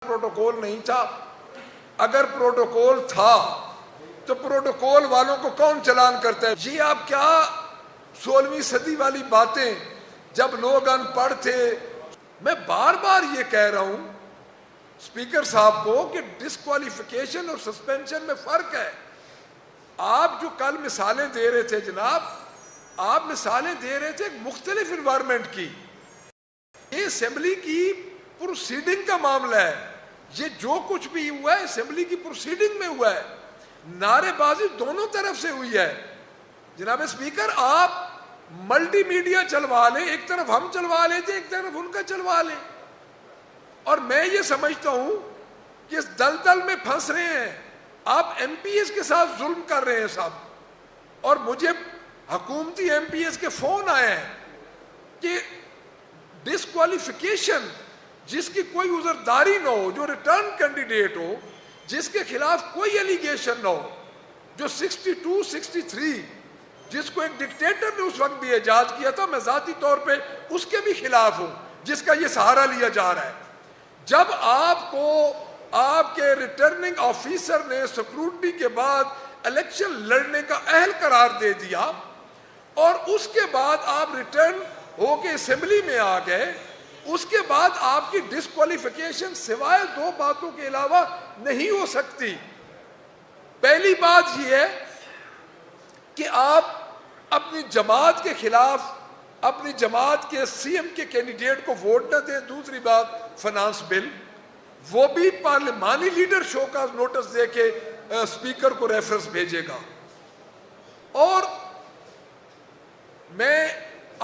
Protocol نہیں تھا. اگر پروٹوکول تھا تو پروٹوکول والوں کو کون چلان کرتا ہے؟ جی آپ کیا 16ویں صدی والی باتیں، جب لوگ ان پڑھ تھے. میں بار بار یہ کہہ رہا ہوں اسپیکر صاحب کو کہ ڈسکوالیفیکیشن اور سسپینشن میں فرق ہے. آپ جو کل مثالیں دے رہے تھے جناب، آپ مثالیں دے رہے تھے مختلف انوائرمنٹ کی. یہ اسمبلی کی پروسیڈنگ کا معاملہ ہے. یہ جو کچھ بھی ہوا ہے اسمبلی کی پروسیڈنگ میں ہوا ہے. نعرے بازی دونوں طرف سے ہوئی ہے. جناب اسپیکر آپ ملٹی میڈیا چلوا لیں، ایک طرف ہم چلوا لیتے ایک طرف ان کا چلوا لیں. اور میں یہ سمجھتا ہوں کہ اس دلدل میں پھنس رہے ہیں. آپ ایم پی ایس کے ساتھ ظلم کر رہے ہیں صاحب. اور مجھے حکومتی ایم پی ایس کے فون آئے ہیں کہ ڈسکوالیفیکیشن جس کی کوئی عذرداری نہ ہو، جو ریٹرن کینڈیڈیٹ ہو، جس کے خلاف کوئی ایلیگیشن نہ ہو، جو 62 63 جس کو ایک ڈکٹیٹر نے اس وقت بھی ایجاد کیا تھا، میں ذاتی طور پہ اس کے بھی خلاف ہوں جس کا یہ سہارا لیا جا رہا ہے. جب آپ کو آپ کے ریٹرننگ آفیسر نے سکروٹنی کے بعد الیکشن لڑنے کا اہل قرار دے دیا اور اس کے بعد آپ ریٹرن ہو کے اسمبلی میں آ گئے، اس کے بعد آپ کی ڈسکوالیفیکیشن سوائے 2 باتوں کے علاوہ نہیں ہو سکتی. پہلی بات یہ ہے کہ آپ اپنی جماعت کے خلاف اپنی جماعت کے سی ایم کے کینڈیڈیٹ کو ووٹ نہ دیں. دوسری بات فنانس بل، وہ بھی پارلیمانی لیڈر شو کا نوٹس دے کے اسپیکر کو ریفرنس بھیجے گا. اور میں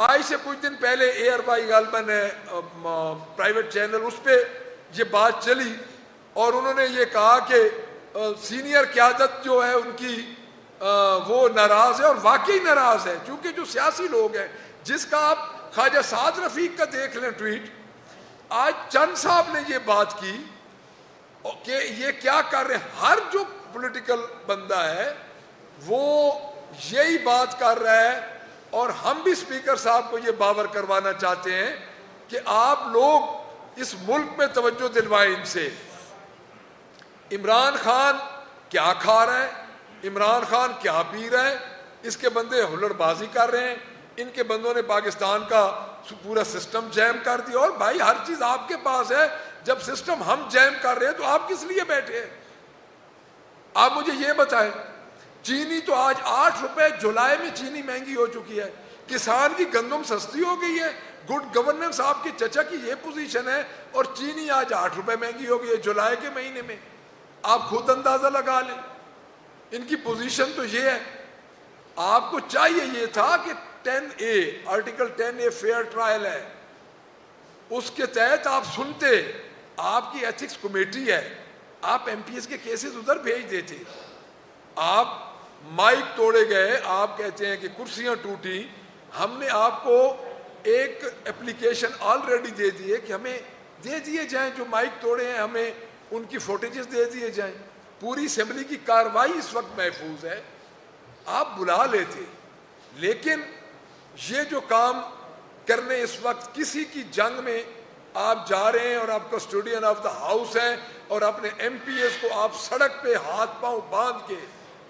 آج سے کچھ دن پہلے ایئر وائی غالباً پرائیویٹ چینل، اس پہ یہ بات چلی اور انہوں نے یہ کہا کہ سینئر قیادت جو ہے ان کی وہ ناراض ہے، اور واقعی ناراض ہے. کیونکہ جو سیاسی لوگ ہیں، جس کا آپ خواجہ سعد رفیق کا دیکھ لیں ٹویٹ، آج چند صاحب نے یہ بات کی کہ یہ کیا کر رہے ہیں. ہر جو پولیٹیکل بندہ ہے وہ یہی بات کر رہا ہے. اور ہم بھی اسپیکر صاحب کو یہ باور کروانا چاہتے ہیں کہ آپ لوگ اس ملک میں توجہ دلوائیں ان سے. عمران خان کیا کھا رہا ہے، عمران خان کیا پی رہا ہے، اس کے بندے ہلڑ بازی کر رہے ہیں. ان کے بندوں نے پاکستان کا پورا سسٹم جیم کر دیا. اور بھائی ہر چیز آپ کے پاس ہے، جب سسٹم ہم جیم کر رہے ہیں تو آپ کس لیے بیٹھے ہیں؟ آپ مجھے یہ بتائیں. چینی تو آج 8 روپے، جولائی میں چینی مہنگی ہو چکی ہے. کسان کی گندم سستی ہو گئی ہے. گڈ گورننس آپ کے چچا کی یہ پوزیشن ہے، اور چینی آج 8 روپے مہنگی ہو گئی ہے جولائی کے مہینے میں. آپ خود اندازہ لگا لیں ان کی پوزیشن تو یہ ہے. آپ کو چاہیے یہ تھا کہ 10A article 10A fair trial ہے، اس کے تحت آپ سنتے. آپ کی ایتھکس کمیٹی ہے، آپ ایم پی ایس کے کیسز ادھر بھیج دیتے. آپ مائک توڑے گئے، آپ کہتے ہیں کہ کرسیاں ٹوٹی. ہم نے آپ کو ایک اپلیکیشن آلریڈی دے دیے کہ ہمیں دے دیے جائیں جو مائک توڑے ہیں، ہمیں ان کی فوٹیجز دے دیے جائیں. پوری اسمبلی کی کاروائی اس وقت محفوظ ہے. آپ بلا لیتے. لیکن یہ جو کام کرنے اس وقت کسی کی جنگ میں آپ جا رہے ہیں، اور آپ کسٹوڈین آف دا ہاؤس ہیں، اور اپنے ایم پی ایس کو آپ سڑک پہ ہاتھ پاؤں باندھ کے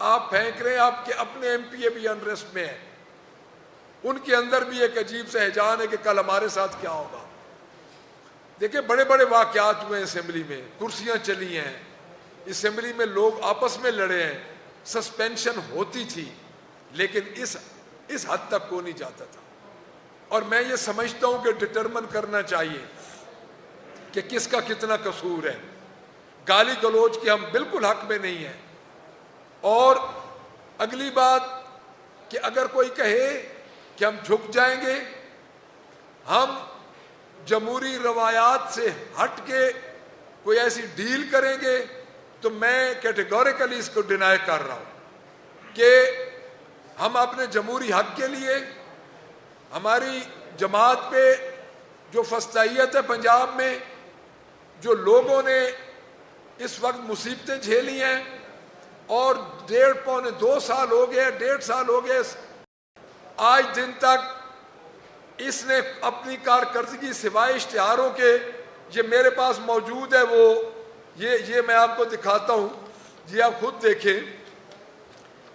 آپ پھینک رہے ہیں. آپ کے اپنے ایم پی اے بھی انریسٹ میں ہیں. ان کے اندر بھی ایک عجیب سا ہیجان ہے کہ کل ہمارے ساتھ کیا ہوگا. دیکھیں بڑے بڑے واقعات ہوئے اسمبلی میں، کرسیاں چلی ہیں اسمبلی میں، لوگ آپس میں لڑے ہیں، سسپینشن ہوتی تھی، لیکن اس حد تک کو نہیں جاتا تھا. اور میں یہ سمجھتا ہوں کہ ڈٹرمن کرنا چاہیے کہ کس کا کتنا قصور ہے. گالی گلوچ کے ہم بالکل حق میں نہیں ہیں. اور اگلی بات کہ اگر کوئی کہے کہ ہم جھک جائیں گے، ہم جمہوری روایات سے ہٹ کے کوئی ایسی ڈیل کریں گے، تو میں کیٹیگوریکلی اس کو ڈینائی کر رہا ہوں کہ ہم اپنے جمہوری حق کے لیے، ہماری جماعت پہ جو فسطائیت ہے پنجاب میں، جو لوگوں نے اس وقت مصیبتیں جھیلی ہیں، اور 1.5 سال ہو گئے، 1.5 سال ہو گئے آج دن تک اس نے اپنی کارکردگی سوائے اشتہاروں کے، یہ میرے پاس موجود ہے وہ یہ میں آپ کو دکھاتا ہوں، یہ آپ خود دیکھیں،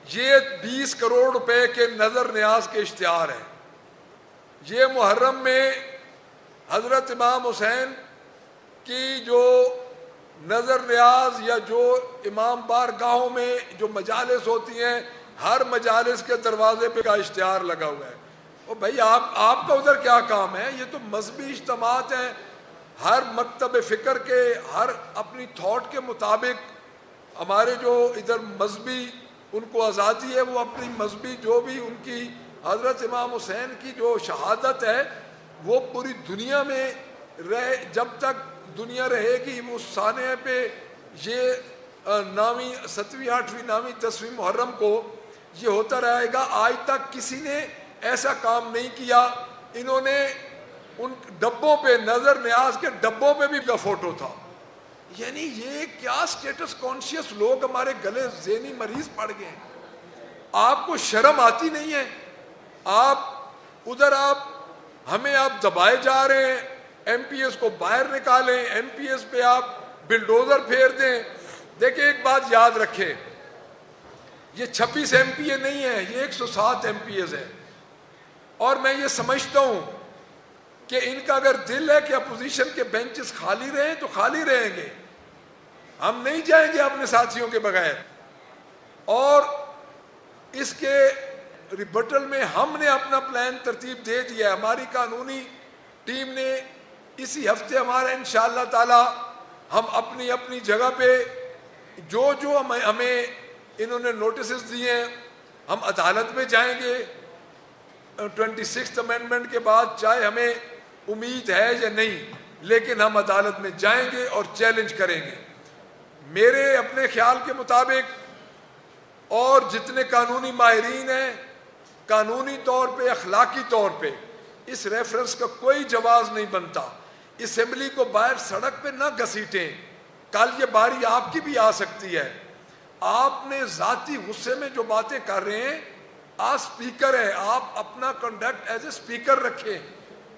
یہ 20 کروڑ روپے کے نظر نیاز کے اشتہار ہیں۔ یہ محرم میں حضرت امام حسین کی جو نظر نیاز یا جو امام بارگاہوں میں جو مجالس ہوتی ہیں، ہر مجالس کے دروازے پہ کا اشتہار لگا ہوا ہے۔ اور بھائی آپ کا ادھر کیا کام ہے؟ یہ تو مذہبی اجتماعات ہیں، ہر مکتب فکر کے ہر اپنی تھاٹ کے مطابق ہمارے جو ادھر مذہبی ان کو آزادی ہے، وہ اپنی مذہبی جو بھی ان کی حضرت امام حسین کی جو شہادت ہے وہ پوری دنیا میں جب تک دنیا رہے گی وہ سانحے پہ یہ 9ویں 7ویں 8ویں 9ویں 10ویں محرم کو یہ ہوتا رہے گا۔ آج تک کسی نے ایسا کام نہیں کیا۔ انہوں نے ان ڈبوں پہ نظر نیاز کے ڈبوں پہ بھی کا فوٹو تھا۔ یعنی یہ کیا سٹیٹس کانشیس لوگ ہمارے گلے ذہنی مریض پڑ گئے ہیں۔ آپ کو شرم آتی نہیں ہے؟ آپ ادھر ہمیں آپ دبائے جا رہے ہیں، ایم پی ایس کو باہر نکالیں، ایم پی ایس پہ آپ بلڈوزر پھیر دیں۔ دیکھیں ایک بات یاد رکھیں، یہ 26 ایم پی اے نہیں ہے، یہ 107 ایم پی ایز ہے۔ اور میں یہ سمجھتا ہوں کہ ان کا اگر دل ہے کہ اپوزیشن کے بینچز خالی رہیں تو خالی رہیں گے، ہم نہیں جائیں گے اپنے ساتھیوں کے بغیر۔ اور اس کے ریبٹل میں ہم نے اپنا پلان ترتیب دے دیا ہے، ہماری قانونی ٹیم نے اسی ہفتے ہمارا انشاءاللہ تعالی ہم اپنی اپنی جگہ پہ جو ہمیں انہوں نے نوٹسز دیے ہیں، ہم عدالت میں جائیں گے 26 امینڈمنٹ کے بعد، چاہے ہمیں امید ہے یا نہیں، لیکن ہم عدالت میں جائیں گے اور چیلنج کریں گے۔ میرے اپنے خیال کے مطابق اور جتنے قانونی ماہرین ہیں، قانونی طور پہ اخلاقی طور پہ اس ریفرنس کا کوئی جواز نہیں بنتا۔ اسمبلی کو باہر سڑک پہ نہ گھسیٹیں، کل یہ باری آپ کی بھی آ سکتی ہے۔ آپ نے ذاتی غصے میں جو باتیں کر رہے ہیں، آپ سپیکر ہیں، آپ اپنا کنڈکٹ ایز اے سپیکر رکھیں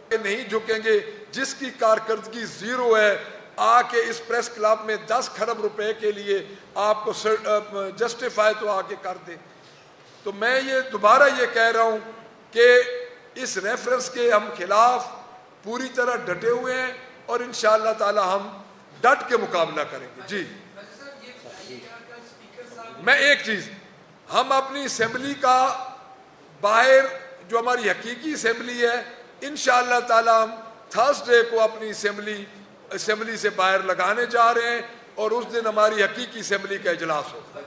کہ نہیں جھکیں گے۔ جس کی کارکردگی زیرو ہے آ کے اس پریس کلب میں 10 کھرب روپے کے لیے آپ کو جسٹیفائی تو آ کے کر دیں۔ تو میں یہ دوبارہ یہ کہہ رہا ہوں کہ اس ریفرنس کے ہم خلاف پوری طرح ڈٹے ہوئے ہیں اور انشاءاللہ تعالی ہم ڈٹ کے مقابلہ کریں گے۔ جی میں ایک چیز، ہم اپنی اسمبلی کا باہر جو ہماری حقیقی اسمبلی ہے، انشاءاللہ تعالی ہم تھرسڈے کو اپنی اسمبلی سے باہر لگانے جا رہے ہیں اور اس دن ہماری حقیقی اسمبلی کا اجلاس ہوگا۔